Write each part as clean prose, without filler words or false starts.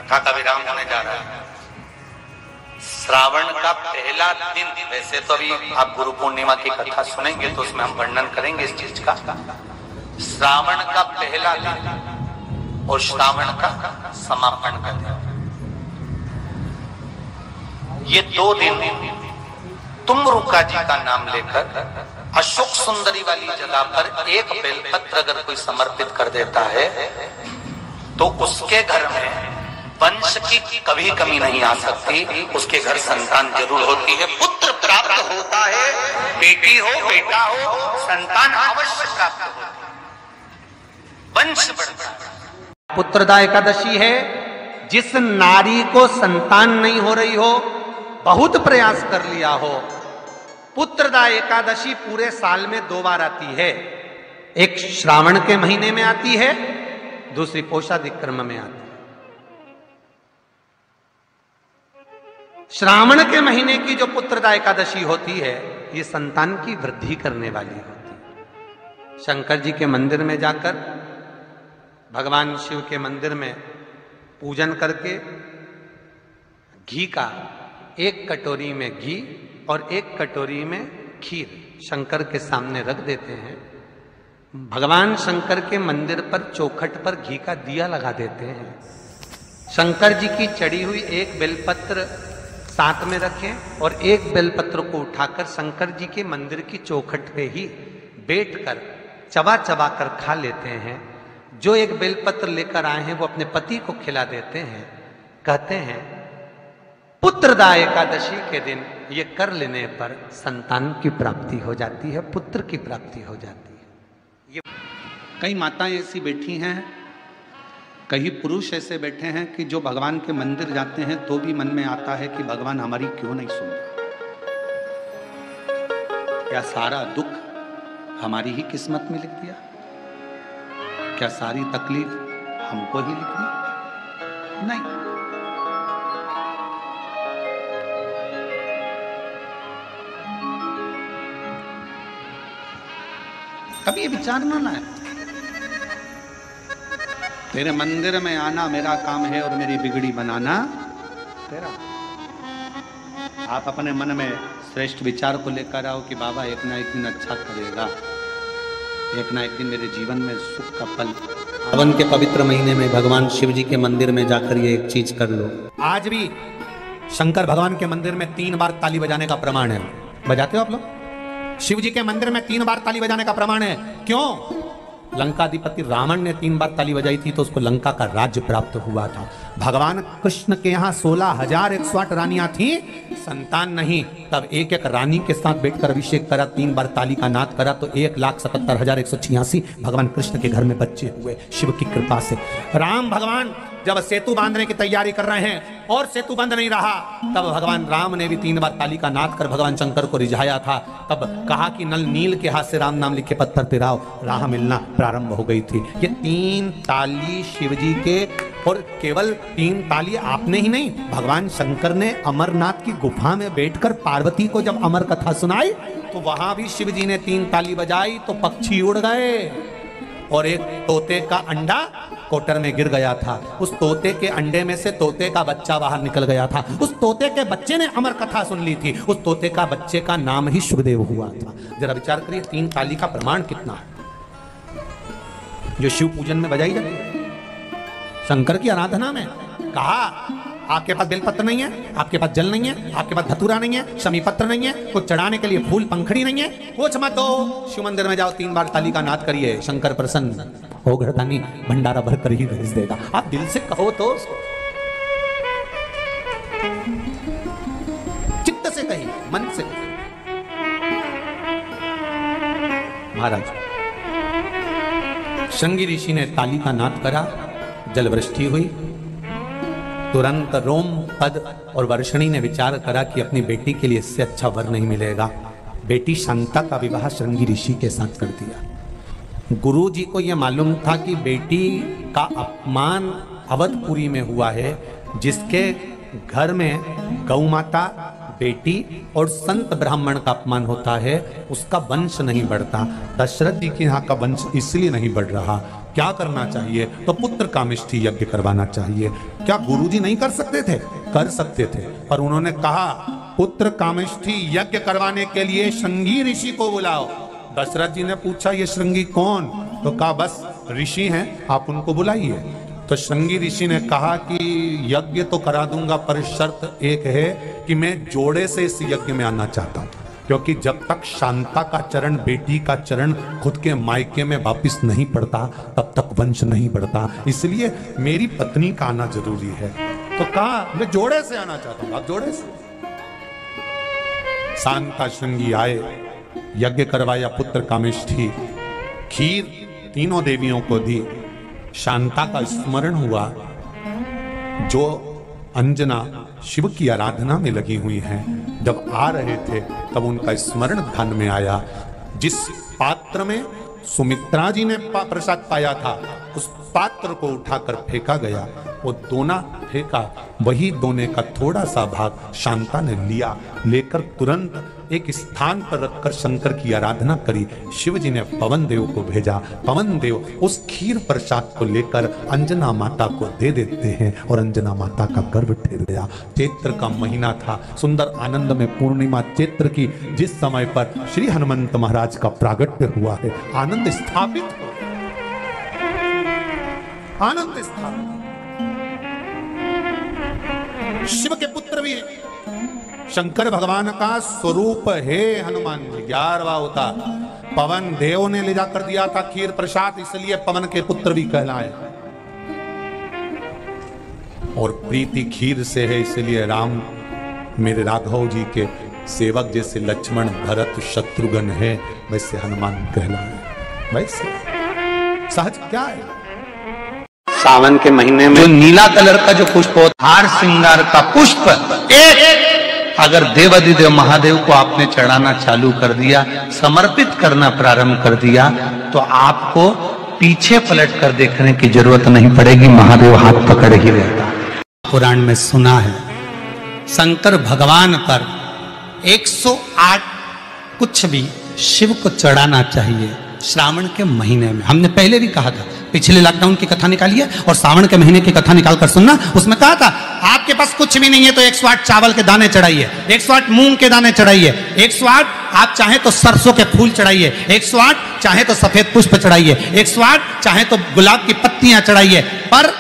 कथा का विराम होने जा रहा है। श्रावण का पहला दिन, वैसे तो अभी आप गुरु पूर्णिमा की कथा सुनेंगे तो उसमें हम वर्णन करेंगे इस चीज का। श्रावण का पहला दिन और श्रावण का समापन का दिन, ये 2 दिन तुम रुका जी का नाम लेकर अशोक सुंदरी वाली जगह पर एक बेलपत्र अगर कोई समर्पित कर देता है तो उसके घर में वंश की कभी कमी नहीं आ सकती, उसके घर संतान जरूर होती है, पुत्र प्राप्त होता है, बेटी हो बेटा हो संतान अवश्य प्राप्त होती है, वंश बढ़ता है। पुत्रदा एकादशी है, जिस नारी को संतान नहीं हो रही हो, बहुत प्रयास कर लिया हो, पुत्रदा एकादशी पूरे साल में 2 बार आती है। एक श्रावण के महीने में आती है, दूसरी पोषादिक्रम में आती है। श्रावण के महीने की जो पुत्रदा एकादशी होती है, ये संतान की वृद्धि करने वाली होती है। शंकर जी के मंदिर में जाकर, भगवान शिव के मंदिर में पूजन करके घी का 1 कटोरी में घी और 1 कटोरी में खीर शंकर के सामने रख देते हैं। भगवान शंकर के मंदिर पर चौखट पर घी का दिया लगा देते हैं। शंकर जी की चढ़ी हुई 1 बेलपत्र साथ में रखें और 1 बेलपत्र को उठाकर शंकर जी के मंदिर की चौखट पे ही बैठकर चबा चबा कर खा लेते हैं। जो 1 बेलपत्र लेकर आए हैं वो अपने पति को खिला देते हैं। कहते हैं पुत्रदा एकादशी के दिन ये कर लेने पर संतान की प्राप्ति हो जाती है, पुत्र की प्राप्ति हो जाती है। ये कई माताएं ऐसी बैठी हैं, कई पुरुष ऐसे बैठे हैं कि जो भगवान के मंदिर जाते हैं तो भी मन में आता है कि भगवान हमारी क्यों नहीं सुनता, क्या सारा दुख हमारी ही किस्मत में लिख दिया, क्या सारी तकलीफ हमको ही लिख दी? नहीं, कभी ये विचार ना लाए। तेरे मंदिर में आना मेरा काम है और मेरी बिगड़ी बनाना तेरा। आप अपने मन में श्रेष्ठ विचार को लेकर आओ कि बाबा एक ना एक दिन अच्छा करेगा, एक ना एक दिन मेरे जीवन में सुख का पल। सावन के पवित्र महीने में भगवान शिव जी के मंदिर में जाकर ये एक चीज कर लो। आज भी शंकर भगवान के मंदिर में 3 बार ताली बजाने का प्रमाण है। बजाते हो आप लोग? शिव जी के मंदिर में 3 बार ताली बजाने का प्रमाण है। क्यों? लंकाधिपति रावण ने 3 बार ताली बजाई थी तो उसको लंका का राज्य प्राप्त हुआ था। भगवान कृष्ण के यहाँ 16,108 रानियां थी, संतान नहीं, तब एक एक रानी के साथ बैठकर अभिषेक करा, 3 बार ताली का नाद करा तो 1,77,186 भगवान कृष्ण के घर में बच्चे हुए शिव की कृपा से। राम भगवान जब सेतु बांधने की तैयारी कर रहे हैं और सेतु बंद नहीं रहा, तब भगवान राम ने भी 3 बार ताली का नाद कर भगवान शंकर को रिझाया था। तब कहा कि नल नील के हाथ से राम नाम लिखे पत्थर पे राह मिलना प्रारंभ हो गई थी। ये 3 ताली शिव जी के, और केवल 3 ताली आपने ही नहीं, भगवान शंकर ने अमरनाथ की गुफा में बैठकर पार्वती को जब अमर कथा सुनाई तो वहां भी शिव जी ने 3 ताली बजाई तो पक्षी उड़ गए और एक तोते का अंडा कोटर में गिर गया था। उस तोते के अंडे में से तोते का बच्चा बाहर निकल गया था। उस तोते के बच्चे ने अमर कथा सुन ली थी। उस तोते का बच्चे का नाम ही शुभदेव हुआ था। जरा विचार करिए 3 ताली का प्रमाण कितना है जो शिव पूजन में बजाई जाती है, शंकर की आराधना में। कहा आपके पास बेलपत्र नहीं है, आपके पास जल नहीं है, आपके पास धतूरा नहीं है, शमी पत्र नहीं है, कुछ चढ़ाने के लिए फूल पंखड़ी नहीं है, कुछ मत दो, शिव मंदिर में जाओ 3 बार ताली का नाद करिए, शंकर प्रसन्न हो घरदानी भंडारा भर कर ही भेज देगा। आप दिल से कहो तो, चित्त से कहिए, मन से कहिए। महाराज शृंगी ऋषि ने ताली का नाद करा, जल वृष्टि हुई। तुरंत रोम पद और वर्षणी ने विचार करा कि अपनी बेटी के लिए इससे अच्छा वर नहीं मिलेगा। बेटी शांता का विवाह शृंगी ऋषि के साथ कर दिया। गुरु जी को यह मालूम था कि बेटी का अपमान अवधपुरी में हुआ है, जिसके घर में गौ माता, बेटी और संत ब्राह्मण का अपमान होता है, उसका वंश नहीं बढ़ता। दशरथ जी के यहाँ का वंश इसलिए नहीं बढ़ रहा। क्या करना चाहिए? तो पुत्र कामेष्ठी यज्ञ करवाना चाहिए। क्या गुरुजी नहीं कर सकते थे? कर सकते थे, पर उन्होंने कहा पुत्र कामेष्ठी यज्ञ करवाने के लिए श्रृंगी ऋषि को बुलाओ। दशरथ जी ने पूछा ये श्रृंगी कौन? तो कहा बस ऋषि हैं, आप उनको बुलाइए। तो श्रृंगी ऋषि ने कहा कि यज्ञ तो करा दूंगा, पर शर्त एक है कि मैं जोड़े से इस यज्ञ में आना चाहता हूं, क्योंकि जब तक शांता का चरण, बेटी का चरण खुद के मायके में वापिस नहीं पड़ता तब तक वंश नहीं बढ़ता, इसलिए मेरी पत्नी का आना जरूरी है। तो कहा मैं जोड़े से आना चाहता हूं, आप जोड़े से। शांता श्रृंगी आए, यज्ञ करवाया, पुत्र कामेष्ठी, खीर तीनों देवियों को दी। शांता का स्मरण हुआ, जो अंजना शिव की आराधना में लगी हुई हैं। जब आ रहे थे तब उनका स्मरण ध्यान में आया। जिस पात्र में सुमित्रा जी ने प्रसाद पाया था, उस पात्र को उठाकर फेंका गया। वो दोना फेंका, वही दोने का थोड़ा सा भाग शांता ने लिया, लेकर तुरंत एक स्थान पर रखकर शंकर की आराधना करी। शिव जी ने पवन देव को भेजा। पवन देव उस खीर प्रसाद को लेकर अंजना माता को दे देते हैं और अंजना माता का गर्भ ठहर गया। चैत्र का महीना था, सुंदर आनंद में पूर्णिमा चैत्र की, जिस समय पर श्री हनुमंत महाराज का प्रागट्य हुआ है, आनंद स्थापित हो, आनंद स्थापित। शिव के पुत्र भी है, शंकर भगवान का स्वरूप है हनुमान जी। 11वां होता पवन देव ने ले जाकर दिया था खीर प्रसाद, इसलिए पवन के पुत्र भी कहलाए। और प्रीति खीर से है, इसलिए राम मेरे राघव जी के सेवक जैसे लक्ष्मण, भरत, शत्रुघ्न है, वैसे हनुमान कहलाए। वैसे सहज क्या है? सावन के महीने में जो नीला कलर का जो पुष्प होता, हार श्रृंगार का पुष्प, एक अगर देवाधिदेव महादेव को आपने चढ़ाना चालू कर दिया, समर्पित करना प्रारंभ कर दिया, तो आपको पीछे पलट कर देखने की जरूरत नहीं पड़ेगी, महादेव हाथ पकड़ ही रहता। पुराण में सुना है शंकर भगवान पर 108 कुछ भी शिव को चढ़ाना चाहिए श्रावण के महीने में। हमने पहले भी कहा था, पिछले लॉकडाउन की कथा निकालिए और सावन के महीने की कथा निकालकर सुनना। उसमें कहा था आपके पास कुछ भी नहीं है तो 108 चावल के दाने चढ़ाइए, 108 मूंग के दाने चढ़ाइए, 108 आप चाहे तो सरसों के फूल चढ़ाइए, 108 चाहे तो सफेद पुष्प चढ़ाइए, 108 चाहे तो गुलाब की पत्तियां चढ़ाइए। पर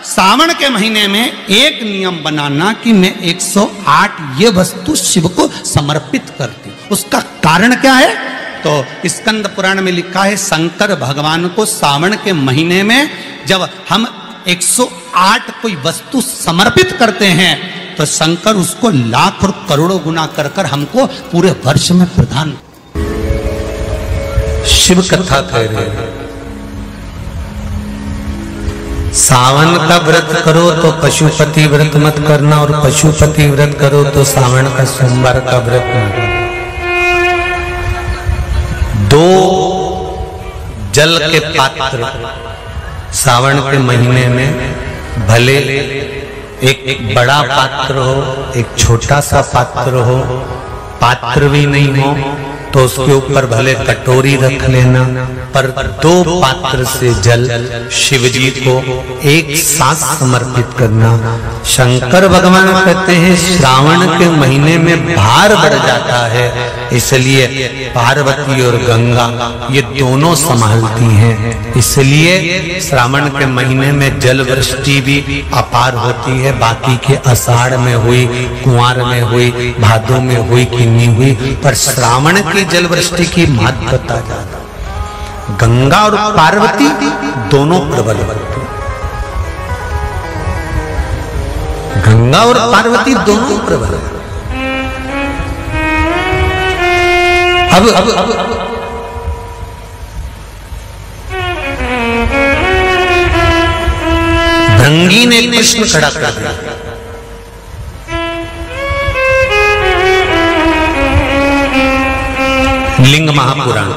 सावन के महीने में एक नियम बनाना कि मैं 108 ये वस्तु शिव को समर्पित करती। उसका कारण क्या है? तो स्कंद पुराण में लिखा है शंकर भगवान को सावन के महीने में जब हम 108 कोई वस्तु समर्पित करते हैं तो शंकर उसको लाख और करोड़ों गुना कर कर हमको पूरे वर्ष में प्रदान। शिव कथा कह रहे हैं सावन का व्रत करो तो पशुपति व्रत मत करना, और पशुपति व्रत करो तो सावन का सोमवार का व्रत न करना। 2 जल के पात्र सावन के महीने में, भले एक बड़ा पात्र हो, एक छोटा सा पात्र हो, पात्र भी नहीं हो तो उसके ऊपर भले कटोरी रख लेना, पर 2 पात्र से जल शिव जी को एक साथ समर्पित करना। शंकर भगवान कहते हैं श्रावण के महीने में भार बढ़ जाता है, इसलिए पार्वती और गंगा ये दोनों संभालती हैं, इसलिए श्रावण के महीने में जल वृष्टि भी अपार होती है। बाकी के आषाढ़ में हुई, कुंवार में हुई, भादों में हुई कि नहीं हुई, पर श्रावण की जल वृष्टि की महत्वता ज्यादा। गंगा और पार्वती दोनों प्रबल होती, गंगा और पार्वती दोनों प्रबल। अब भृंगी ने कृष्ण खड़ा कर दिया, लिंग महापुराण,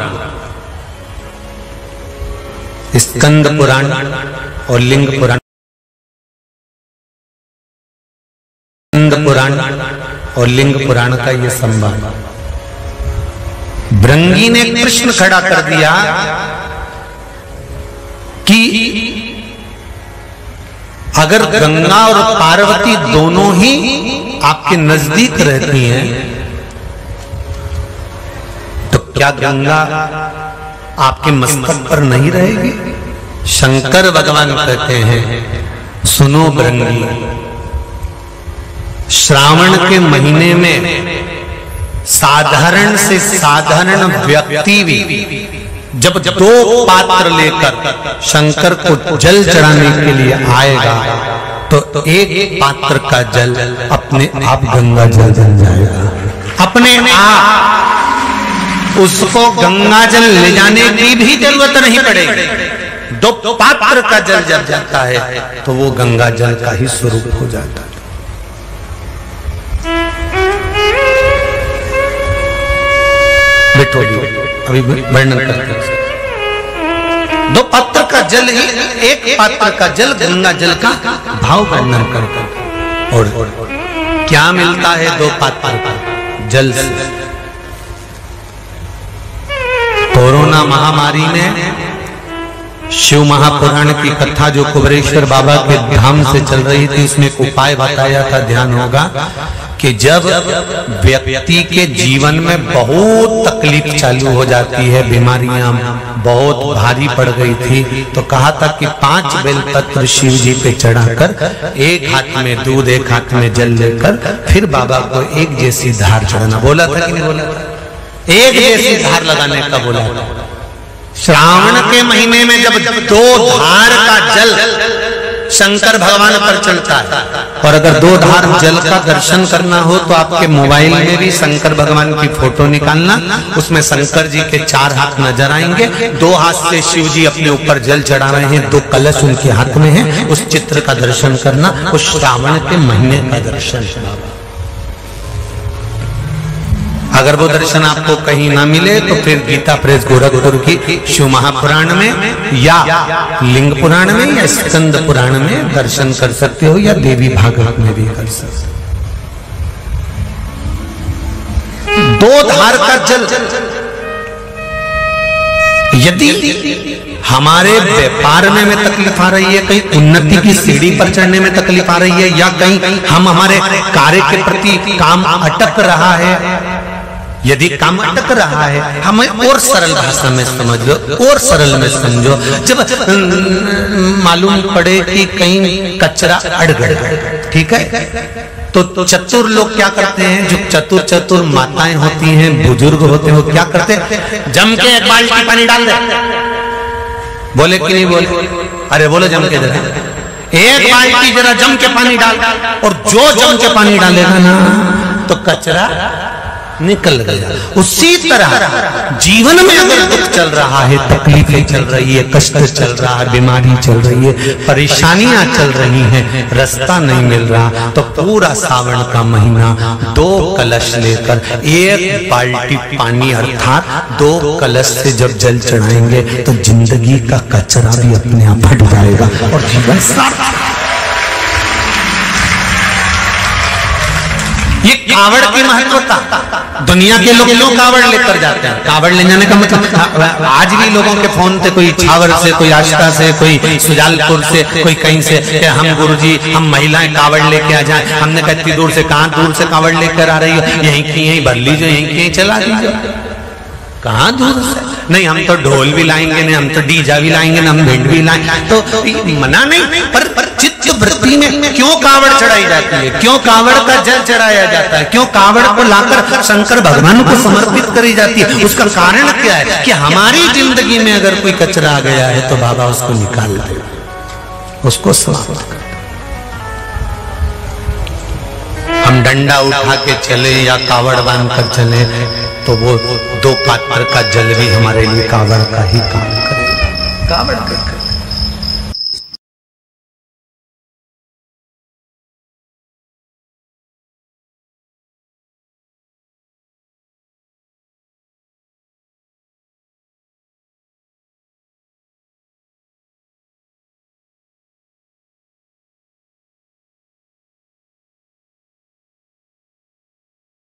स्कंद पुराण और लिंग पुराण, स्कंद पुराण और लिंग पुराण का ये संवाद। भृंगी ने प्रश्न खड़ा कर दिया कि अगर गंगा और पार्वती दोनों ही आपके नजदीक रहती हैं तो क्या गंगा आपके मस्तक पर नहीं रहेगी? शंकर भगवान कहते हैं, सुनो भृंगी, श्रावण के महीने में साधारण से साधारण व्यक्ति भी जब 2 पात्र लेकर शंकर को जल चढ़ाने के लिए आएगा तो एक पात्र का जल अपने आप गंगा जल बन जाएगा। अपने आप उसको गंगा जल ले जाने की भी जरूरत नहीं पड़ेगी। 2 पात्र का जल जब जाता है तो वो गंगा जल का ही स्वरूप हो जाता है। बैठो अभी वर्णन करते हैं। 2 पात्र का जल ही, एक पात्र का जल गंगा जल का भाव वर्णन करते। और क्या मिलता है 2 पात्र का जल से? कोरोना महामारी में शिव महापुराण की कथा जो कुबरेश्वर बाबा के धाम से चल रही थी, उसमें एक उपाय बताया था, ध्यान होगा कि जब व्यक्ति के जीवन में बहुत तकलीफ चालू हो जाती है, बीमारियां बहुत भारी पड़ गई थी, तो कहा था कि 5 बेलपत्र शिव जी पे चढ़ाकर एक हाथ में दूध एक हाथ में जल लेकर फिर बाबा को एक जैसी धार चढ़ाना। बोला था कि नहीं बोला? एक जैसी धार लगाने का बोला। श्रावण के महीने में जब 2 धार का जल शंकर भगवान पर चढ़ता है, और अगर 2 धार जल का दर्शन करना हो तो आपके मोबाइल में भी शंकर भगवान की फोटो निकालना, उसमें शंकर जी के 4 हाथ नजर आएंगे। 2 हाथ से शिव जी अपने ऊपर जल चढ़ा रहे हैं, 2 कलश उनके हाथ में है। उस चित्र का दर्शन करना, उस श्रावण के महीने का दर्शन। अगर वो दर्शन आपको कहीं ना मिले तो फिर गीता प्रेस गोरखपुर की शिव महापुराण में या लिंग पुराण में या स्कंद पुराण में दर्शन कर सकते हो, या देवी भागवत में भी कर सकते हो। 2 धार का जल, यदि हमारे व्यापार में तकलीफ आ रही है, कहीं उन्नति की सीढ़ी पर चढ़ने में तकलीफ आ रही है, या कहीं हम हमारे कार्य के प्रति काम अटक रहा है, यदि काम अटक रहा है, हमें और सरल भाषा में समझ लो, और सरल में समझो। जब मालूम पड़े कि कहीं कचरा अड़ गया, ठीक है, तो चतुर लोग क्या करते हैं? जो चतुर माताएं होती हैं, बुजुर्ग होते हैं, वो क्या करते हैं? जम के 1 बाल्टी पानी डाल दे। बोले कि नहीं बोले? अरे बोले जम के जरा 1 बाल्टी जरा जम के पानी डाल, और जो जम के पानी डालेगा ना तो कचरा निकल गया। उसी तरह जीवन में अगर दुख चल रहा है, तकलीफें चल रही है, कष्ट चल रहा है, बीमारी चल रही है, परेशानियां चल रही हैं, रास्ता नहीं मिल रहा, तो पूरा सावन का महीना 2 कलश लेकर 1 बाल्टी पानी अर्थात 2 कलश से जब जल चढ़ाएंगे तो जिंदगी का कचरा भी अपने आप हट जाएगा और जीवन सार्थक। ये कावड़ की महत्वता, दुनिया के लोग क्यों कावड़ लेकर जाते हैं? कावड़ ले जाने का मतलब, आज भी लोगों के फोन पे कोई छावर से, कोई आष्टा से, कोई सुजालपुर से, कोई कहीं से कि हम गुरुजी हम महिलाएं कावड़ लेके आ जाएं। हमने कहा इतनी दूर से, कहां दूर से कावड़ लेकर आ रही हो? यहीं की यहीं भर लीजिए, यहीं की यहीं चला दीजिए। कहां दूर से? नहीं, हम तो ढोल भी लाएंगे, नहीं हम तो डीजा भी लाएंगे, ना हम भिंड भी लाएंगे, तो मना नहीं। पर चित्त वृत्ति में क्यों कावड़ चढ़ाई जाती है? क्यों कावड़ का जल चढ़ाया जाता है? क्यों कावड़ को लाकर शंकर भगवान को समर्पित करी जाती है? उसका कारण क्या है? कि हमारी जिंदगी में अगर कोई कचरा आ गया है तो बाबा उसको निकाल दे, उसको समाप्त कर। हम डंडा उठा के चले या कावड़ बांध कर चले तो वो 2 पात्र का जल भी हमारे लिए कावड़ का ही काम करेगा। कावड़ का